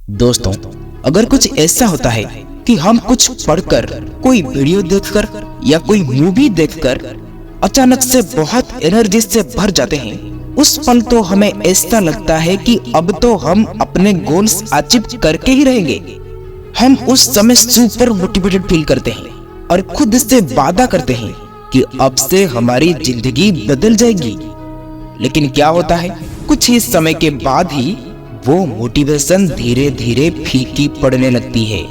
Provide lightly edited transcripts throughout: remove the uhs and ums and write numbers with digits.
दोस्तों, अगर कुछ ऐसा होता है कि हम कुछ पढ़कर, कोई वीडियो देखकर या कोई मूवी देखकर अचानक से बहुत एनर्जी से भर जाते हैं, उस पल तो हमें ऐसा लगता है कि अब तो हम अपने गोल्स अचीव करके ही रहेंगे। हम उस समय सुपर मोटिवेटेड फील करते हैं और खुद से वादा करते हैं कि अब से हमारी जिंदगी बदल जाएगी। लेकिन क्या होता है, कुछ ही समय के बाद ही वो मोटिवेशन धीरे धीरे फीकी पड़ने लगती है।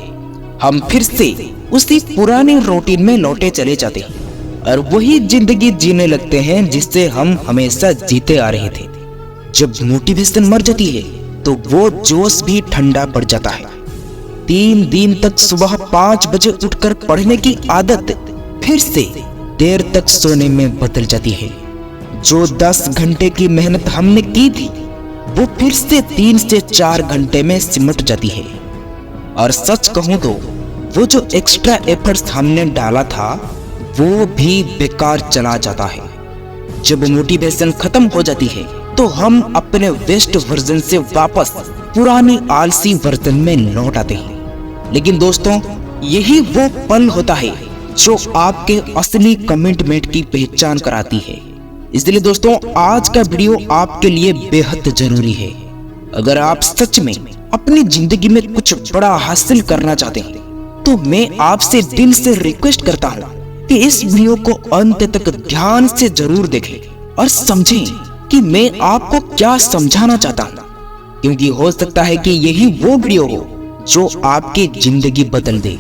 हम फिर से उसी पुराने रूटीन में लौटे चले जाते हैं और वही जिंदगी जीने लगते हैं जिससे हम हमेशा जीते आ रहे थे। जब मोटिवेशन मर जाती है तो वो जोश भी ठंडा पड़ जाता है। 3 दिन तक सुबह 5 बजे उठकर पढ़ने की आदत फिर से देर तक सोने में बदल जाती है। जो 10 घंटे की मेहनत हमने की थी वो फिर से 3 से 4 घंटे में सिमट जाती है। और सच कहूं तो वो जो एक्स्ट्रा एफर्ट्स हमने डाला था वो भी बेकार चला जाता है। जब मोटिवेशन खत्म हो जाती है तो हम अपने बेस्ट वर्जन से वापस पुरानी आलसी वर्जन में लौट आते हैं। लेकिन दोस्तों, यही वो पल होता है जो आपके असली कमिटमेंट की पहचान कराती है। इसलिए दोस्तों, आज का वीडियो आपके लिए बेहद जरूरी है। अगर आप सच में अपनी जिंदगी में कुछ बड़ा हासिल करना चाहते हैं तो मैं आपसे दिल से रिक्वेस्ट करता हूँ कि इस वीडियो को अंत तक ध्यान से जरूर देखें और समझें कि मैं आपको क्या समझाना चाहता हूँ, क्योंकि हो सकता है कि यही वो वीडियो हो जो आपकी जिंदगी बदल दे।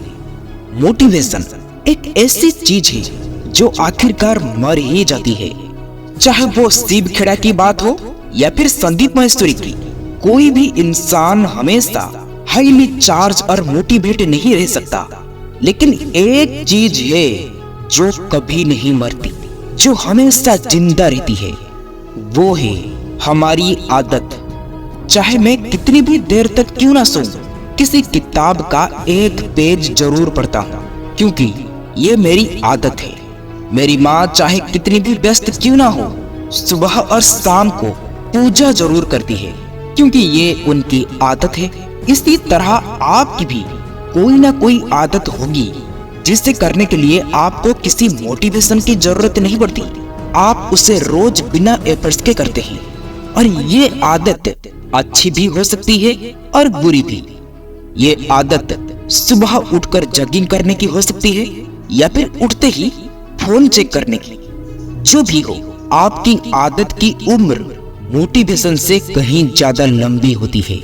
मोटिवेशन एक ऐसी चीज है जो आखिरकार मर ही जाती है। चाहे वो शिव खेड़ा की बात हो या फिर संदीप महेश्वरी की, कोई भी इंसान हमेशा हाईली चार्ज और मोटिवेट नहीं रह सकता। लेकिन एक चीज है जो कभी नहीं मरती, जो हमेशा जिंदा रहती है, वो है हमारी आदत। चाहे मैं कितनी भी देर तक क्यों ना सोऊं, किसी किताब का एक पेज जरूर पढ़ता हूँ, क्योंकि ये मेरी आदत है। मेरी माँ चाहे कितनी भी व्यस्त क्यों ना हो, सुबह और शाम को पूजा जरूर करती है, क्योंकि ये उनकी आदत है। इसी तरह आपकी भी कोई ना कोई आदत होगी जिसे करने के लिए आपको किसी मोटिवेशन की जरूरत नहीं पड़ती। आप उसे रोज बिना एफर्ट्स के करते हैं और ये आदत अच्छी भी हो सकती है और बुरी भी। ये आदत सुबह उठकर जॉगिंग करने की हो सकती है या फिर उठते ही फोन चेक करने की। जो भी हो, आपकी आदत की उम्र मोटिवेशन से कहीं ज्यादा लंबी होती है।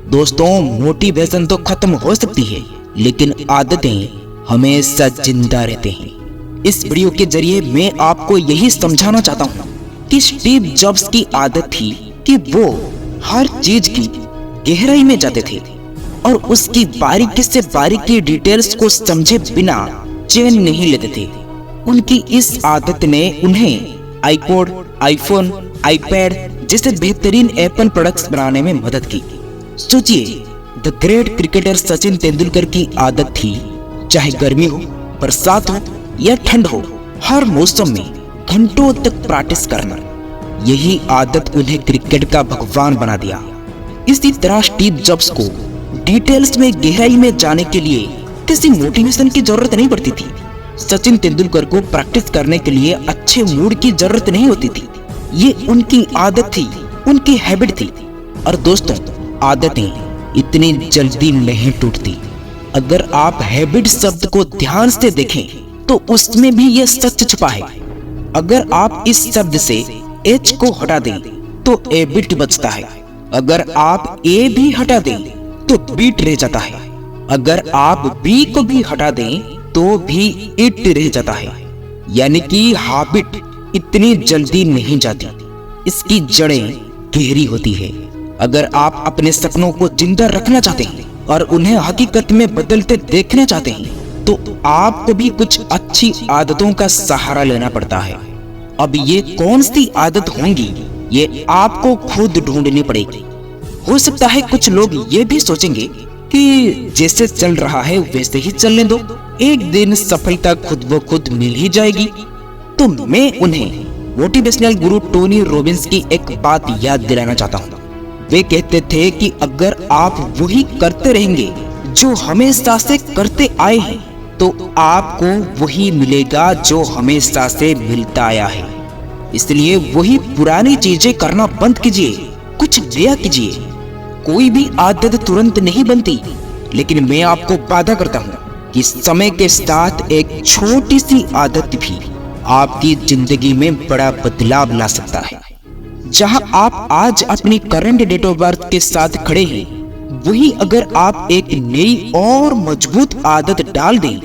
दोस्तों, मोटिवेशन तो खत्म हो सकती है, लेकिन आदतें हमेशा जिंदा रहते हैं। इस वीडियो के जरिए मैं आपको यही समझाना चाहता हूँ कि स्टीव जॉब्स की आदत थी कि वो हर चीज की गहराई में जाते थे और उसकी बारीकी से बारीकी डिटेल्स को समझे बिना चैन नहीं लेते थे। उनकी इस आदत ने उन्हें आईपॉड, आईफोन, आईपैड जैसे बेहतरीन एप्पल प्रोडक्ट्स बनाने में मदद की। सोचिए, the great cricketer Sachin Tendulkar की आदत थी, चाहे गर्मी हो, बरसात हो या ठंड हो, हर मौसम में घंटों तक प्रैक्टिस करना। यही आदत उन्हें क्रिकेट का भगवान बना दिया। इसी तरह स्टीव जॉब्स को डिटेल्स में गहराई में जाने के लिए किसी मोटिवेशन की जरूरत नहीं पड़ती थी। सचिन तेंदुलकर को प्रैक्टिस करने के लिए अच्छे मूड की जरूरत नहीं होती थी। ये उनकी आदत थी, उनकी हैबिट थी। और दोस्तों, आदतें इतनी जल्दी नहीं टूटती। अगर आप हैबिट शब्द को ध्यान से देखें तो उसमें भी ये सच छुपा है। अगर आप इस शब्द से एच को हटा दें तो एबिट बचता है। अगर आप ए भी हटा दें तो बीट रह जाता है। अगर आप बी को भी हटा दें तो भी इट रह जाता है। यानी कि हैबिट इतनी जल्दी नहीं जाती, इसकी जड़ें गहरी होती है। अगर आप अपने सपनों को जिंदा रखना चाहते हैं और उन्हें हकीकत में बदलते देखना चाहते हैं तो आपको भी कुछ अच्छी आदतों का सहारा लेना पड़ता है। अब ये कौन सी आदत होंगी, ये आपको खुद ढूंढनी पड़ेगी। हो सकता है कुछ लोग ये भी सोचेंगे कि जैसे चल रहा है वैसे ही चलने दो, एक दिन सफलता खुद ब खुद मिल ही जाएगी। तो मैं उन्हें मोटिवेशनल गुरु टोनी रॉबिन्स की एक बात याद दिलाना चाहता हूँ। वे कहते थे कि अगर आप वही करते रहेंगे जो हमेशा से करते आए हैं तो आपको वही मिलेगा जो हमेशा से मिलता आया है। इसलिए वही पुरानी चीजें करना बंद कीजिए, कुछ नया कीजिए। कोई भी आदत तुरंत नहीं बनती, लेकिन मैं आपको वादा करता हूँ कि समय के साथ एक छोटी सी आदत भी आपकी जिंदगी में बड़ा बदलाव ला सकता है। जहां आप आज अपनी करंट डेट ऑफ बर्थ के साथ खड़े हैं, वही अगर आप एक नई और मजबूत आदत डाल दें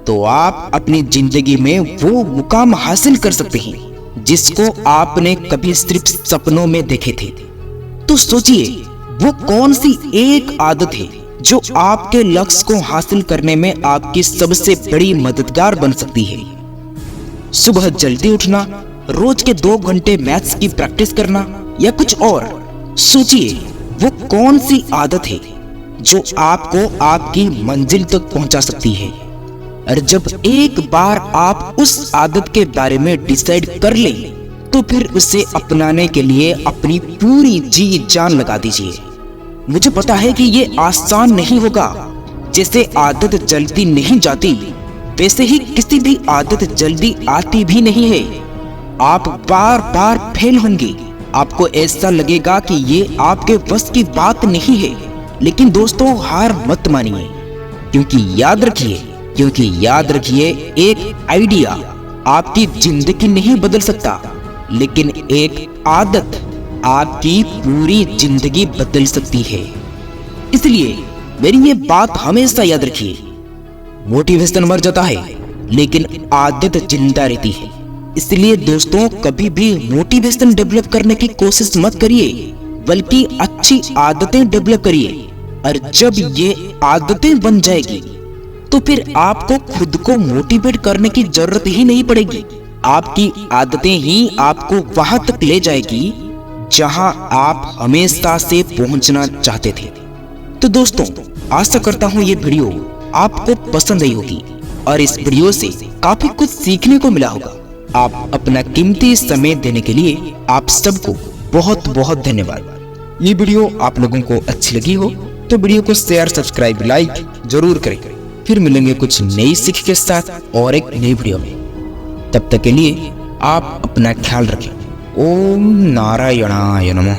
तो आप अपनी जिंदगी में वो मुकाम हासिल कर सकते हैं जिसको आपने कभी सिर्फ सपनों में देखे थे। तो सोचिए, वो कौन सी एक आदत है जो आपके लक्ष्य को हासिल करने में आपकी सबसे बड़ी मददगार बन सकती है। सुबह जल्दी उठना, रोज के 2 घंटे मैथ्स की प्रैक्टिस करना, या कुछ और। सोचिए, वो कौन सी आदत है जो आपको आपकी मंजिल तक पहुंचा सकती है। और जब एक बार आप उस आदत के बारे में डिसाइड कर लें तो फिर उसे अपनाने के लिए अपनी पूरी जी जान लगा दीजिए। मुझे पता है कि ये आसान नहीं होगा। जैसे आदत जल्दी नहीं जाती, वैसे ही किसी भी आदत जल्दी आती भी नहीं है। आप बार बार फेल होंगे, आपको ऐसा लगेगा कि ये आपके बस की बात नहीं है। लेकिन दोस्तों, हार मत मानिए, क्योंकि याद रखिए एक आइडिया आपकी जिंदगी नहीं बदल सकता, लेकिन एक आदत आपकी पूरी जिंदगी बदल सकती है। इसलिए मेरी ये बात हमेशा याद रखिए, मोटिवेशन मर जाता है लेकिन आदत जिंदा रहती है। इसलिए दोस्तों, कभी भी मोटिवेशन डेवलप करने की कोशिश मत करिए, बल्कि अच्छी आदतें डेवलप करिए। और जब ये आदतें बन जाएगी तो फिर आपको खुद को मोटिवेट करने की जरूरत ही नहीं पड़ेगी। आपकी आदतें ही आपको वहां तक ले जाएगी जहां आप हमेशा से पहुंचना चाहते थे। तो दोस्तों, आशा करता हूं ये वीडियो आपको पसंद आई होगी और इस वीडियो से काफी कुछ सीखने को मिला होगा। आप अपना कीमती समय देने के लिए आप सबको बहुत बहुत धन्यवाद। ये वीडियो आप लोगों को अच्छी लगी हो तो वीडियो को शेयर, सब्सक्राइब, लाइक जरूर करें। फिर मिलेंगे कुछ नई सीख के साथ और एक नई वीडियो में। तब तक के लिए आप अपना ख्याल रखें। ओम नारायणाय नमः।